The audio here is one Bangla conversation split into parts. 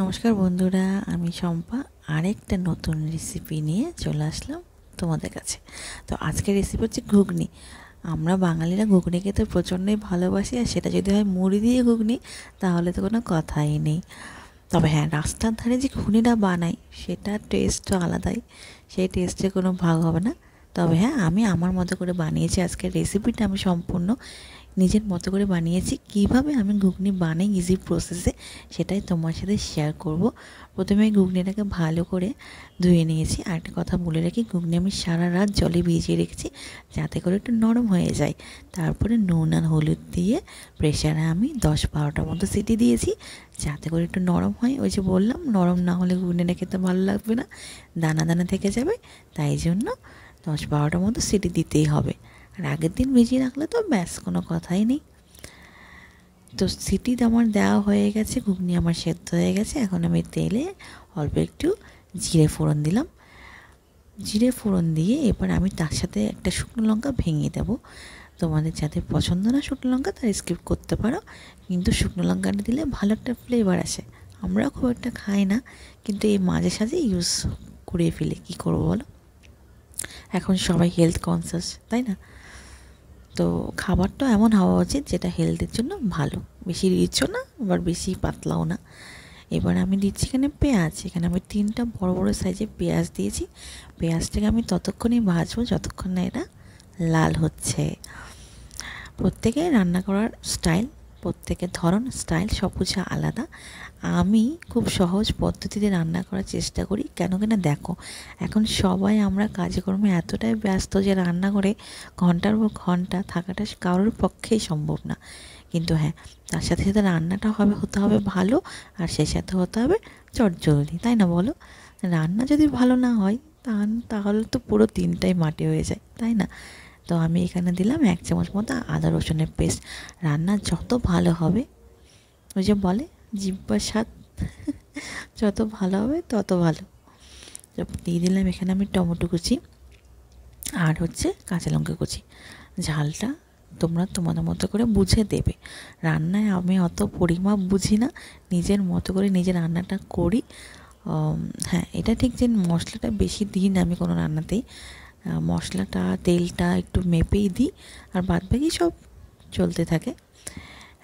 নমস্কার বন্ধুরা, আমি শম্পা আরেকটা নতুন রেসিপি নিয়ে চলে আসলাম তোমাদের কাছে। তো আজকের রেসিপি হচ্ছে ঘুগনি। আমরা বাঙালিরা ঘুগনি খেতে প্রচণ্ডই ভালোবাসি, আর সেটা যদি হয় মুড়ি দিয়ে ঘুগনি তাহলে তো কোনো কথাই নেই। তবে হ্যাঁ, রাস্তার ধারে যে ঘুগনিটা বানাই সেটা টেস্ট তো আলাদাই, সেই টেস্টে কোনো ভাগ হবে না। তবে হ্যাঁ, আমি আমার মতো করে বানিয়েছি। আজকের রেসিপিটা আমি সম্পূর্ণ নিজের মতো করে বানিয়েছি। কিভাবে আমি ঘুগনি বানাই ইজি প্রসেসে, সেটাই তোমার সাথে শেয়ার করব। প্রথমে ঘুগনিটাকে ভালো করে ধুয়ে নিয়েছি। আর একটা কথা বলে রাখি, ঘুগনি আমি সারা রাত জলে ভিজিয়ে রেখেছি যাতে করে একটু নরম হয়ে যায়। তারপরে নুন আর হলুদ দিয়ে প্রেশারে আমি 10-12টার মতো সিটি দিয়েছি যাতে করে একটু নরম হয়। ওই যে বললাম, নরম না হলে ঘুগনিটা খেতে ভালো লাগবে না, দানা দানা থেকে যাবে। তাই জন্য 10-12টার মতো সিটি দিতেই হবে। আর আগের দিন ভিজিয়ে রাখলে তো ব্যাস কোনো কথাই নেই। তো সিটি আমার দেওয়া হয়ে গেছে, ঘুগনি আমার সেদ্ধ হয়ে গেছে। এখন আমি তেলে অল্প একটু জিরে ফোড়ন দিলাম। জিরে ফোড়ন দিয়ে এবার আমি তার সাথে একটা শুকনো লঙ্কা ভেঙে দেবো। তোমাদের যাদের পছন্দ না শুকনো লঙ্কা তারা স্কিপ করতে পারো, কিন্তু শুকনো লঙ্কাটা দিলে ভালো একটা ফ্লেভার আসে। আমরা খুব একটা খাই না, কিন্তু এই মাঝে সাঝে ইউজ করে ফেলে, কী করবো বলো, এখন সবাই হেলথ কনসিয়াস, তাই না? তো খাবারটা এমন হওয়া উচিত যেটা হেলথের জন্য ভালো, বেশি রিচও না আবার বেশি পাতলাও না। এবার আমি দিচ্ছি এখানে পেঁয়াজ। এখানে আমি 3টা বড় বড় সাইজের পেঁয়াজ দিয়েছি। পেঁয়াজটাকে আমি ততক্ষণই ভাজবো যতক্ষণ না এটা লাল হচ্ছে। প্রত্যেকের রান্না করার স্টাইল, প্রত্যেকের ধরন, স্টাইল সব কিছু আলাদা। আমি খুব সহজ পদ্ধতিতে রান্না করার চেষ্টা করি। কেন কিনা দেখো, এখন সবাই আমরা কাজকর্মে এতটাই ব্যস্ত যে রান্না করে ঘন্টার পর ঘন্টা থাকাটা কারোর পক্ষেই সম্ভব না। কিন্তু হ্যাঁ, তার সাথে সাথে রান্নাটা হতে হবে ভালো, আর সেই সাথে হতে হবে চটজলদি, তাই না বলো? রান্না যদি ভালো না হয় তাহলে তো পুরো দিনটাই মাটি হয়ে যায়, তাই না? তো আমি এখানে দিলাম 1 চামচ মতো আদা রসুনের পেস্ট। রান্না যত ভালো হবে, ওই যে বলে জিহ্বার স্বাদ যত ভালো হবে তত ভালো। দিয়ে দিলাম এখানে আমি টমেটো কুচি আর হচ্ছে কাঁচা লঙ্কা কুচি। ঝালটা তোমরা তোমাদের মতো করে বুঝে দেবে। রান্নায় আমি অত পরিমাপ বুঝি না, নিজের মতো করে নিজের রান্নাটা করি। হ্যাঁ, এটা ঠিক যে মশলাটা বেশি দিই না আমি কোনো রান্নাতেই। মশলাটা তেলটা একটু মেপেই দিই, আর বাদবাকি সব চলতে থাকে।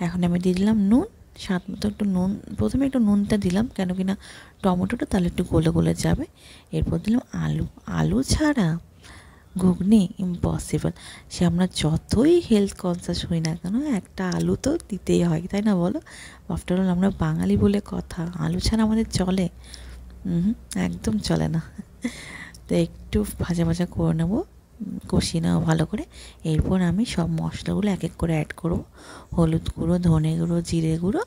এখন আমি দিয়ে দিলাম নুন, স্বাদ মতো একটু নুন। প্রথমে একটু নুনটা দিলাম কেন কিনা টমেটোটা তাহলে একটু গলে গলে যাবে। এরপর দিলাম আলু। আলু ছাড়া ঘুগনি ইম্পসিবল। সে আমরা যতই হেলথ কনসিয়াস হই না কেন, একটা আলু তো দিতেই হয়, তাই না বলো? আফটার অল আমরা বাঙালি বলে কথা, আলু ছাড়া আমাদের চলে? একদম চলে না। তো একটু ভাজা ভাজা করে নেবো, কষিয়ে নেবো ভালো করে। এরপর আমি সব মশলাগুলো এক এক করে অ্যাড করবো। হলুদ গুঁড়ো, ধনে গুঁড়ো, জিরে গুঁড়ো,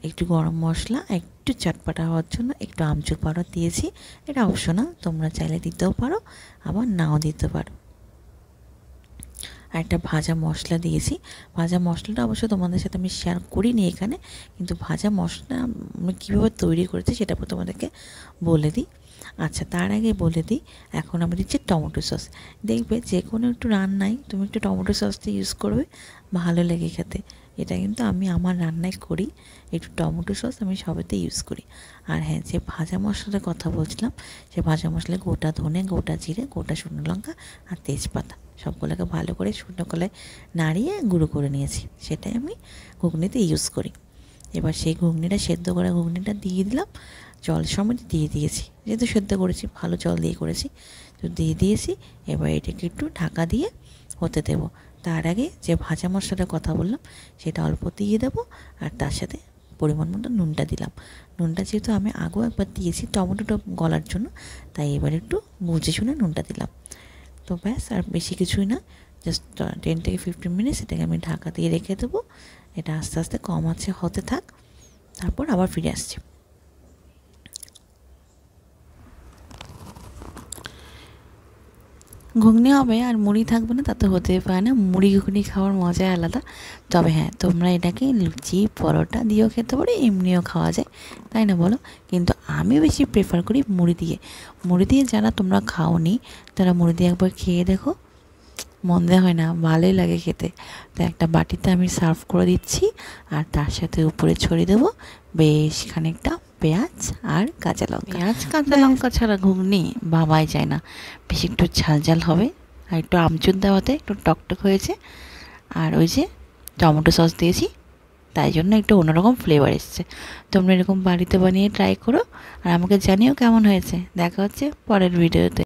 একটু গরম মশলা, একটু চটপাটা হওয়ার জন্য একটু আমচুর পাউডার দিয়েছি। এটা অপশনাল, তোমরা চাইলে দিতেও পারো আবার নাও দিতে পারো। আর একটা ভাজা মশলা দিয়েছি। ভাজা মশলাটা অবশ্য তোমাদের সাথে আমি শেয়ার করিনি এখানে, কিন্তু ভাজা মশলা আমি কীভাবে তৈরি করেছি সেটা তোমাদেরকে বলে দিই। আচ্ছা, তার আগে বলে দিই, এখন আমি দিচ্ছি টমেটো সস। দেখবে যে কোনো একটু রান্নায় তুমি একটু টমেটো সসটা ইউজ করবে, ভালো লেগে খেতে। এটা কিন্তু আমি আমার রান্নায় করি, একটু টমেটো সস আমি সবেতে ইউজ করি। আর হ্যাঁ, যে ভাজা মশলার কথা বলছিলাম, সে ভাজা মশলায় গোটা ধনে, গোটা জিরে, গোটা শুকনো লঙ্কা আর তেজপাতা সবগুলোকে ভালো করে শুকনো কলায় নাড়িয়ে গুঁড়ো করে নিয়েছি, সেটাই আমি ঘুগনিতে ইউজ করি। এবার সেই ঘুগনিটা, সেদ্ধ করা ঘুগনিটা দিয়ে দিলাম। জল সমেত দিয়ে দিয়েছি, যেহেতু সেদ্ধ করেছি ভালো জল দিয়ে করেছি, তো দিয়ে দিয়েছি। এবার এটাকে একটু ঢাকা দিয়ে হতে দেবো। তার আগে যে ভাজা মশলাটার কথা বললাম সেটা অল্প দিয়ে দেবো, আর তার সাথে পরিমাণ মতো নুনটা দিলাম। নুনটা যেহেতু আমি আগেও একবার দিয়েছি টমেটোটা গলার জন্য, তাই এবার একটু বুঝে শুনে নুনটা দিলাম। তো ব্যাস, আর বেশি কিছুই না, জাস্ট 10 থেকে 15 মিনিটস এটাকে আমি ঢাকা দিয়ে রেখে দেবো। এটা আস্তে আস্তে কম আছে হতে থাক, তারপর আবার ফিরে আসছি। ঘুগনি হবে আর মুড়ি থাকবে না, তা তো হতেই পারে না। মুড়ি ঘুগনি খাওয়ার মজাই আলাদা। তবে হ্যাঁ, তোমরা এটাকে লুচি পরোটা দিয়েও খেতে পারো, এমনিও খাওয়া যায়, তাই না বলো? কিন্তু আমি বেশি প্রেফার করি মুড়ি দিয়ে। মুড়ি দিয়ে যারা তোমরা খাওনি তারা মুড়ি দিয়ে একবার খেয়ে দেখো, মন্দ হয় না, ভালোই লাগে খেতে। তো একটা বাটিতে আমি সার্ভ করে দিচ্ছি, আর তার সাথে উপরে ছড়িয়ে দেবো বেশ খানিকটা পেঁয়াজ আর কাঁচা লঙ্কা। পেঁয়াজ কাঁচা লঙ্কা ছাড়া ঘুগনি ভাবাই যায় না। বেশি একটু ঝাল ঝাল হবে, আর একটু আমচুর দেওয়াতে একটু টকটক হয়েছে। আর ওই যে টমেটো সস দিয়েছি, তাই জন্য একটু অন্যরকম ফ্লেভার এসছে। তোমরা এরকম বাড়িতে বানিয়ে ট্রাই করো, আর আমাকে জানিও কেমন হয়েছে। দেখা হচ্ছে পরের ভিডিওতে।